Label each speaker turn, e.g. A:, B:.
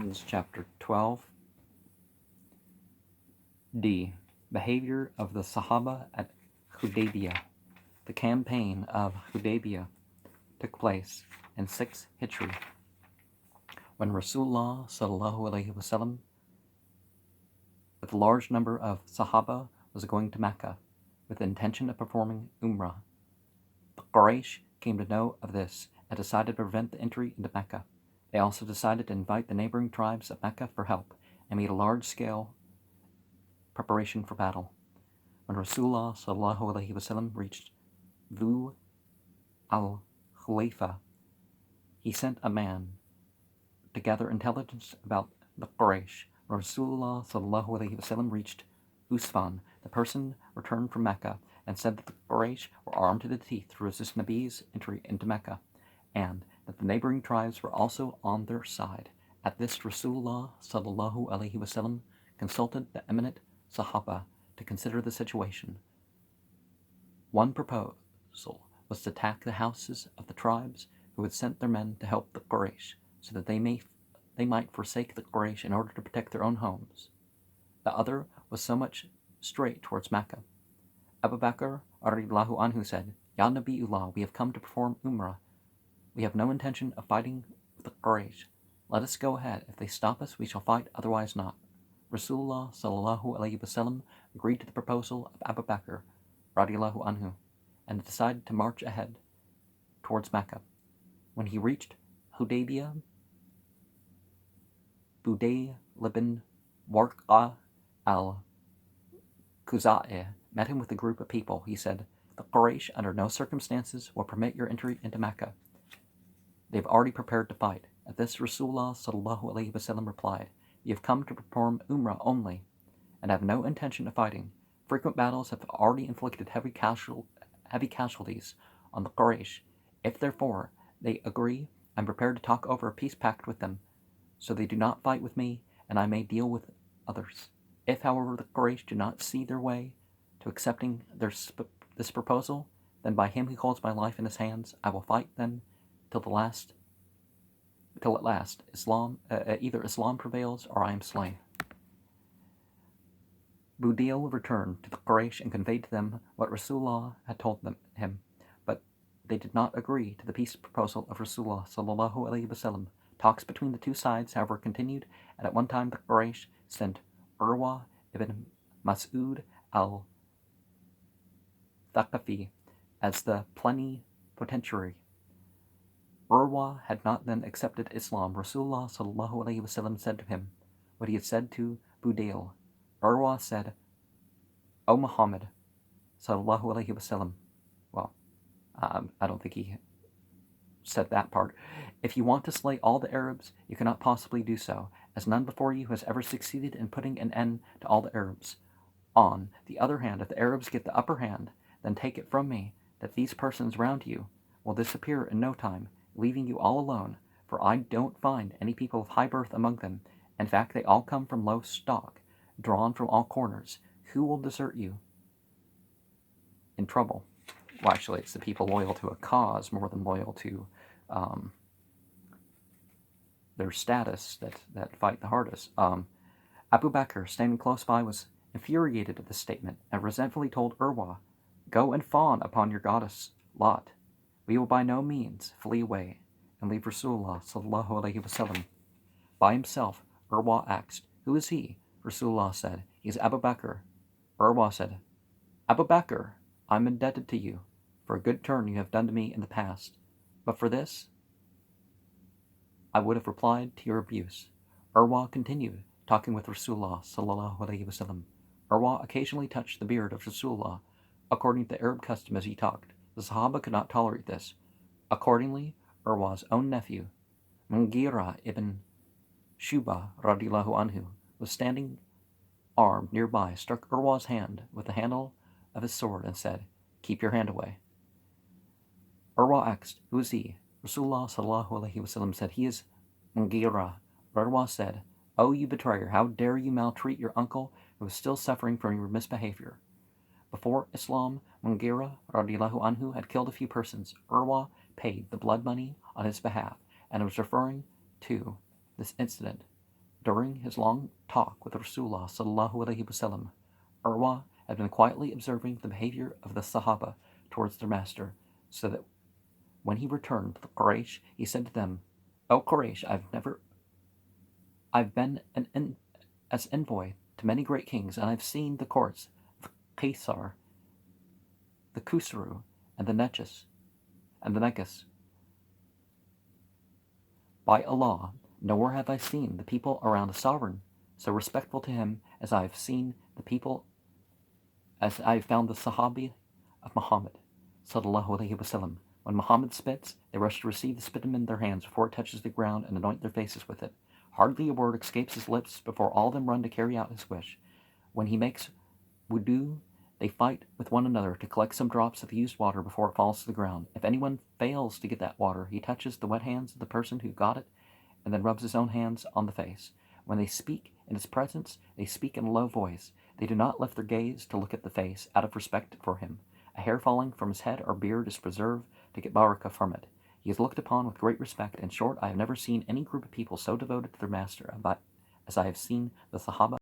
A: Revelations chapter 12. D. Behavior of the Sahabah at Hudaybiyah. The campaign of Hudaybiyah took place in 6 Hijri, when Rasulullah ﷺ, with a large number of Sahabah, was going to Mecca with the intention of performing Umrah. The Quraysh came to know of this and decided to prevent the entry into Mecca. They also decided to invite the neighboring tribes of Mecca for help and made a large-scale preparation for battle. When Rasulullah ﷺ reached Dhu al-Khulaifa, he sent a man to gather intelligence about the Quraysh. When Rasulullah ﷺ reached Usfan, the person returned from Mecca and said that the Quraysh were armed to the teeth to resist Nabi's entry into Mecca, and that the neighboring tribes were also on their side. At this, Rasulullah ﷺ consulted the eminent Sahabah to consider the situation. One proposal was to attack the houses of the tribes who had sent their men to help the Quraysh, so that they might forsake the Quraysh in order to protect their own homes. The other was so much straight towards Mecca. Abu Bakr radiyallahu anhu said, "Ya Nabiullah, we have come to perform Umrah. We have no intention of fighting with the Quraysh. Let us go ahead. If they stop us, we shall fight, otherwise not." Rasulullah ﷺ agreed to the proposal of Abu Bakr radiyallahu anhu and decided to march ahead towards Mecca. When he reached Hudaybiyah, Fadail ibn Warqa al-Khuzai met him with a group of people. He said, "The Quraysh under no circumstances will permit your entry into Mecca. They've already prepared to fight." At this, Rasulullah ﷺ replied, "You have come to perform Umrah only, and have no intention of fighting. Frequent battles have already inflicted heavy casualties on the Quraysh. If therefore they agree, I am prepared to talk over a peace pact with them, so they do not fight with me, and I may deal with others. If, however, the Quraysh do not see their way to accepting this proposal, then by him who holds my life in his hands, I will fight them till at last either Islam prevails or I am slain." Fadail returned to the Quraysh and conveyed to them what Rasulullah had told him, but they did not agree to the peace proposal of Rasulullah ﷺ. Talks between the two sides, however, continued, and at one time the Quraysh sent Urwa ibn Mas'ud al-Thaqafi as the plenipotentiary. Urwa had not then accepted Islam. Rasulullah ﷺ said to him what he had said to Fadail. Urwa said, "O Muhammad ﷺ," well, I don't think he said that part. "If you want to slay all the Arabs, you cannot possibly do so, as none before you has ever succeeded in putting an end to all the Arabs. On the other hand, if the Arabs get the upper hand, then take it from me that these persons round you will disappear in no time, leaving you all alone, for I don't find any people of high birth among them. In fact, they all come from low stock, drawn from all corners. Who will desert you in trouble?" Well, actually, it's the people loyal to a cause more than loyal to their status that fight the hardest. Abu Bakr, standing close by, was infuriated at this statement and resentfully told Urwa, "Go and fawn upon your goddess Lot. We will by no means flee away and leave Rasulullah ﷺ by himself." Urwa asked, "Who is he?" Rasulullah said, "He is Abu Bakr." Urwa said, "Abu Bakr, I am indebted to you for a good turn you have done to me in the past, but for this I would have replied to your abuse." Urwa continued talking with Rasulullah ﷺ. Urwa occasionally touched the beard of Rasulullah, according to the Arab custom as he talked. The Sahabah could not tolerate this. Accordingly, Urwa's own nephew, Mughira ibn Shuba radiyallahu anhu, was standing armed nearby, struck Urwa's hand with the handle of his sword and said, "Keep your hand away." Urwa asked, "Who is he?" Rasulullah ﷺ said, "He is Mughira." Urwa said, "O you betrayer, how dare you maltreat your uncle who is still suffering from your misbehavior?" Before Islam, Mughira radiyallahu anhu had killed a few persons. Urwa paid the blood money on his behalf and was referring to this incident During his long talk with Rasulullah sallallahu alaihi wasallam, Urwa had been quietly observing the behavior of the Sahabah towards their master, so that when he returned to the Quraysh, he said to them, "O Quraysh, I've been as envoy to many great kings, and I've seen the courts of Qaisar, the Khusru, and the Negus. By Allah, nowhere have I seen the people around a sovereign so respectful to him as I have found the Sahabi of Muhammad, sallallahu alaihi wasallam. When Muhammad spits, they rush to receive the spittum in their hands before it touches the ground and anoint their faces with it. Hardly a word escapes his lips before all of them run to carry out his wish. When he makes wudu, they fight with one another to collect some drops of the used water before it falls to the ground. If anyone fails to get that water, he touches the wet hands of the person who got it and then rubs his own hands on the face. When they speak in his presence, they speak in a low voice. They do not lift their gaze to look at the face out of respect for him. A hair falling from his head or beard is preserved to get barakah from it. He is looked upon with great respect. In short, I have never seen any group of people so devoted to their master as I have seen the Sahabah